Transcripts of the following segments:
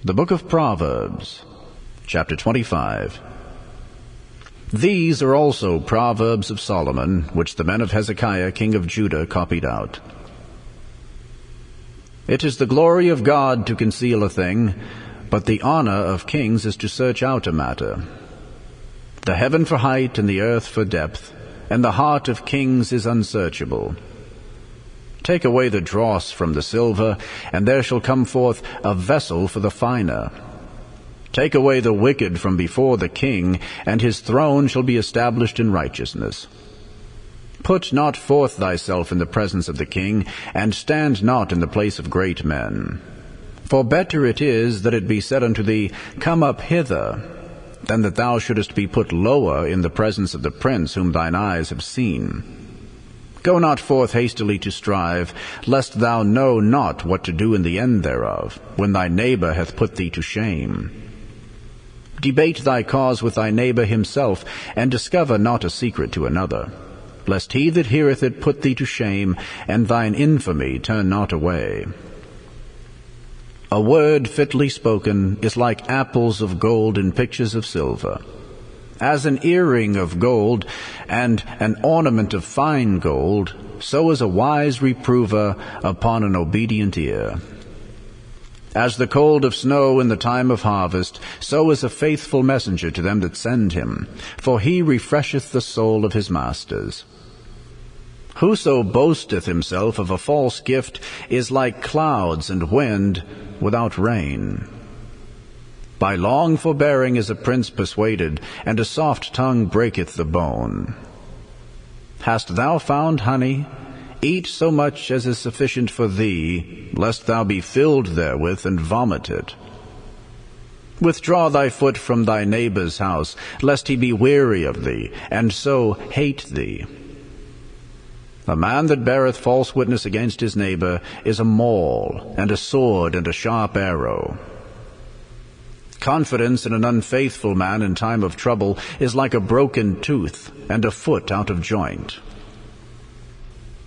The book of Proverbs, Chapter 25. These are also Proverbs of Solomon, which the men of Hezekiah king of Judah copied out. It is the glory of God to conceal a thing, but the honor of kings is to search out a matter. The heaven for height and the earth for depth, and the heart of kings is unsearchable. Take away the dross from the silver, and there shall come forth a vessel for the finer. Take away the wicked from before the king, and his throne shall be established in righteousness. Put not forth thyself in the presence of the king, and stand not in the place of great men. For better it is that it be said unto thee, Come up hither, than that thou shouldest be put lower in the presence of the prince whom thine eyes have seen. Go not forth hastily to strive, lest thou know not what to do in the end thereof, when thy neighbor hath put thee to shame. Debate thy cause with thy neighbor himself, and discover not a secret to another, lest he that heareth it put thee to shame, and thine infamy turn not away. A word fitly spoken is like apples of gold in pictures of silver. As an earring of gold and an ornament of fine gold, so is a wise reprover upon an obedient ear. As the cold of snow in the time of harvest, so is a faithful messenger to them that send him, for he refresheth the soul of his masters. Whoso boasteth himself of a false gift is like clouds and wind without rain. By long forbearing is a prince persuaded, and a soft tongue breaketh the bone. Hast thou found honey? Eat so much as is sufficient for thee, lest thou be filled therewith and vomit it. Withdraw thy foot from thy neighbor's house, lest he be weary of thee, and so hate thee. A man that beareth false witness against his neighbor is a maul, and a sword, and a sharp arrow. Confidence in an unfaithful man in time of trouble is like a broken tooth, and a foot out of joint.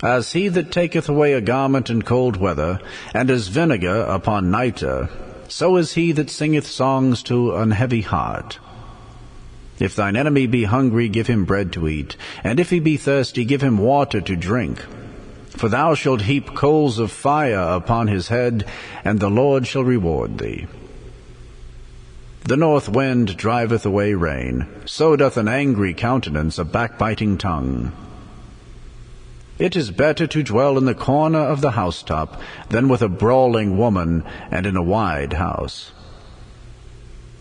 As he that taketh away a garment in cold weather, and as vinegar upon nitre, so is he that singeth songs to an heavy heart. If thine enemy be hungry, give him bread to eat, and if he be thirsty, give him water to drink. For thou shalt heap coals of fire upon his head, and the Lord shall reward thee. The north wind driveth away rain, so doth an angry countenance a backbiting tongue. It is better to dwell in the corner of the housetop than with a brawling woman and in a wide house.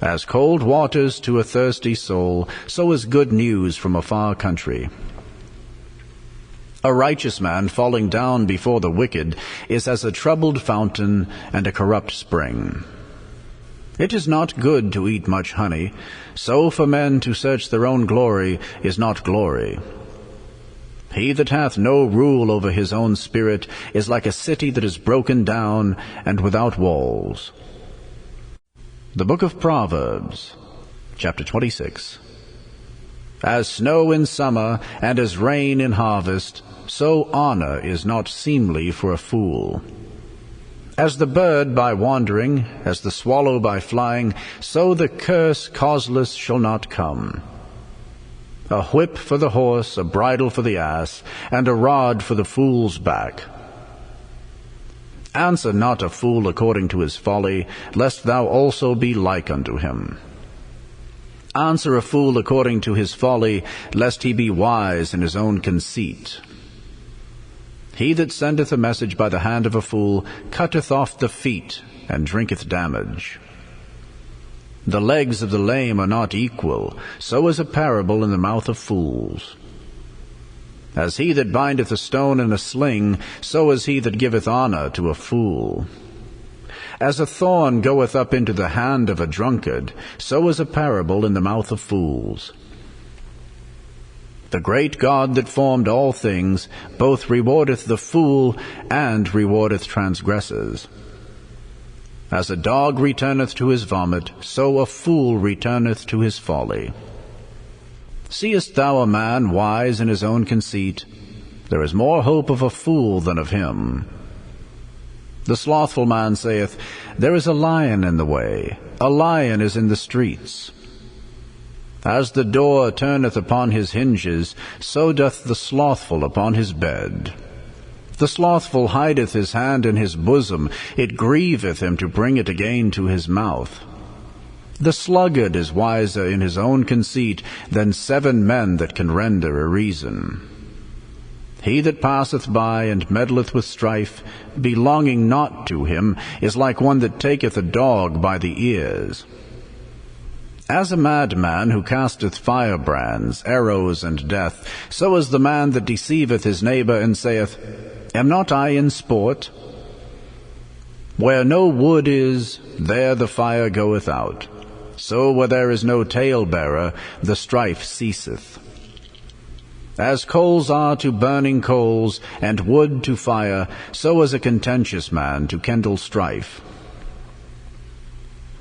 As cold waters to a thirsty soul, so is good news from a far country. A righteous man falling down before the wicked is as a troubled fountain and a corrupt spring. It is not good to eat much honey, so for men to search their own glory is not glory. He that hath no rule over his own spirit is like a city that is broken down and without walls. The book of Proverbs, Chapter 26. As snow in summer and as rain in harvest, so honor is not seemly for a fool. As the bird by wandering, as the swallow by flying, so the curse causeless shall not come. A whip for the horse, a bridle for the ass, and a rod for the fool's back. Answer not a fool according to his folly, lest thou also be like unto him. Answer a fool according to his folly, lest he be wise in his own conceit. He that sendeth a message by the hand of a fool cutteth off the feet, and drinketh damage. The legs of the lame are not equal, so is a parable in the mouth of fools. As he that bindeth a stone in a sling, so is he that giveth honor to a fool. As a thorn goeth up into the hand of a drunkard, so is a parable in the mouth of fools. The great God that formed all things both rewardeth the fool and rewardeth transgressors. As a dog returneth to his vomit, so a fool returneth to his folly. Seest thou a man wise in his own conceit? There is more hope of a fool than of him. The slothful man saith, There is a lion in the way, a lion is in the streets. As the door turneth upon his hinges, so doth the slothful upon his bed. The slothful hideth his hand in his bosom, it grieveth him to bring it again to his mouth. The sluggard is wiser in his own conceit than 7 men that can render a reason. He that passeth by and meddleth with strife, belonging not to him, is like one that taketh a dog by the ears. As a madman who casteth firebrands, arrows, and death, so is the man that deceiveth his neighbor, and saith, Am not I in sport? Where no wood is, there the fire goeth out. So where there is no talebearer, the strife ceaseth. As coals are to burning coals, and wood to fire, so is a contentious man to kindle strife.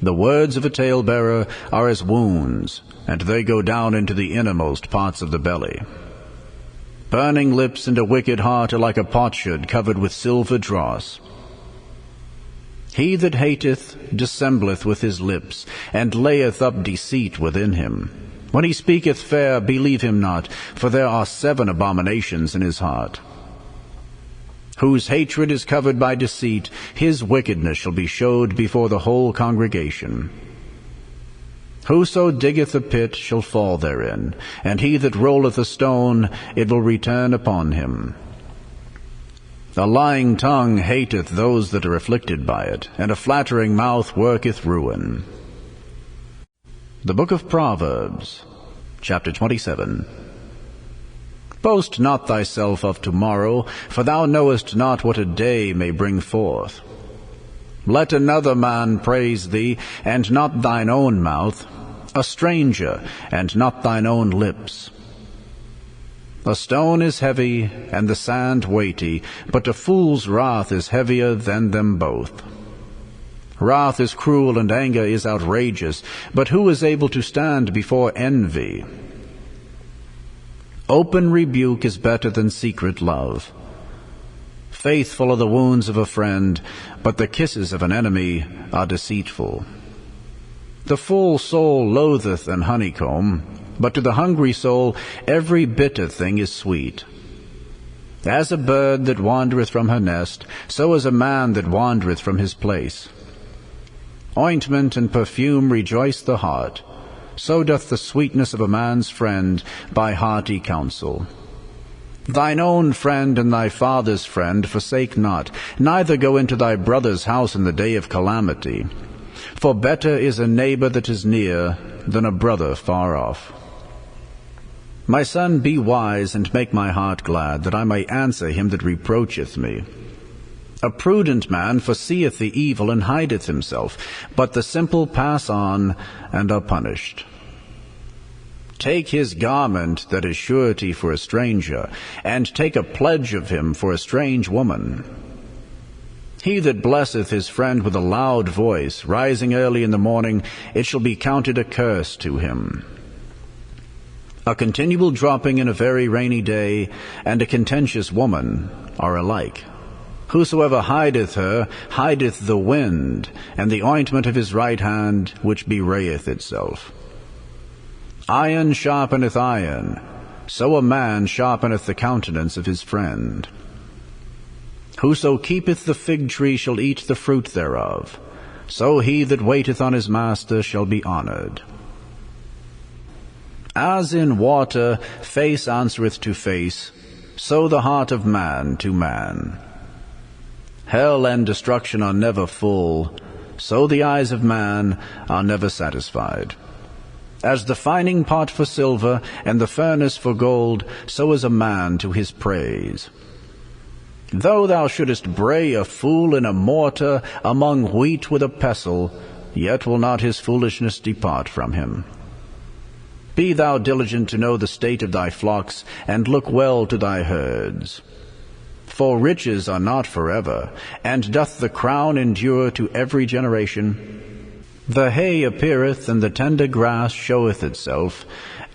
The words of a talebearer are as wounds, and they go down into the innermost parts of the belly. Burning lips and a wicked heart are like a potsherd covered with silver dross. He that hateth dissembleth with his lips, and layeth up deceit within him. When he speaketh fair, believe him not, for there are 7 abominations in his heart. Whose hatred is covered by deceit, his wickedness shall be showed before the whole congregation. Whoso diggeth a pit shall fall therein, and he that rolleth a stone, it will return upon him. A lying tongue hateth those that are afflicted by it, and a flattering mouth worketh ruin. The Book of Proverbs, Chapter 27. Boast not thyself of tomorrow, for thou knowest not what a day may bring forth. Let another man praise thee, and not thine own mouth, a stranger, and not thine own lips. A stone is heavy, and the sand weighty, but a fool's wrath is heavier than them both. Wrath is cruel, and anger is outrageous, but who is able to stand before envy? Open rebuke is better than secret love. Faithful are the wounds of a friend, but the kisses of an enemy are deceitful. The full soul loatheth an honeycomb, but to the hungry soul every bitter thing is sweet. As a bird that wandereth from her nest, so is a man that wandereth from his place. Ointment and perfume rejoice the heart, so doth the sweetness of a man's friend by hearty counsel. Thine own friend and thy father's friend forsake not, neither go into thy brother's house in the day of calamity. For better is a neighbor that is near than a brother far off. My son, be wise, and make my heart glad, that I may answer him that reproacheth me. A prudent man foreseeth the evil, and hideth himself, but the simple pass on, and are punished. Take his garment that is surety for a stranger, and take a pledge of him for a strange woman. He that blesseth his friend with a loud voice, rising early in the morning, it shall be counted a curse to him. A continual dropping in a very rainy day, and a contentious woman are alike. Whosoever hideth her, hideth the wind, and the ointment of his right hand, which bewrayeth itself. Iron sharpeneth iron, so a man sharpeneth the countenance of his friend. Whoso keepeth the fig tree shall eat the fruit thereof, so he that waiteth on his master shall be honored. As in water face answereth to face, so the heart of man to man. Hell and destruction are never full, so the eyes of man are never satisfied. As the fining pot for silver, and the furnace for gold, so is a man to his praise. Though thou shouldest bray a fool in a mortar, among wheat with a pestle, yet will not his foolishness depart from him. Be thou diligent to know the state of thy flocks, and look well to thy herds. For riches are not forever, and doth the crown endure to every generation? The hay appeareth, and the tender grass showeth itself,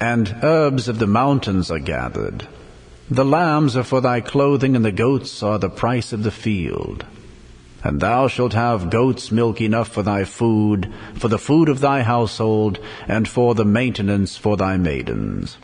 and herbs of the mountains are gathered. The lambs are for thy clothing, and the goats are the price of the field. And thou shalt have goats' milk enough for thy food, for the food of thy household, and for the maintenance for thy maidens.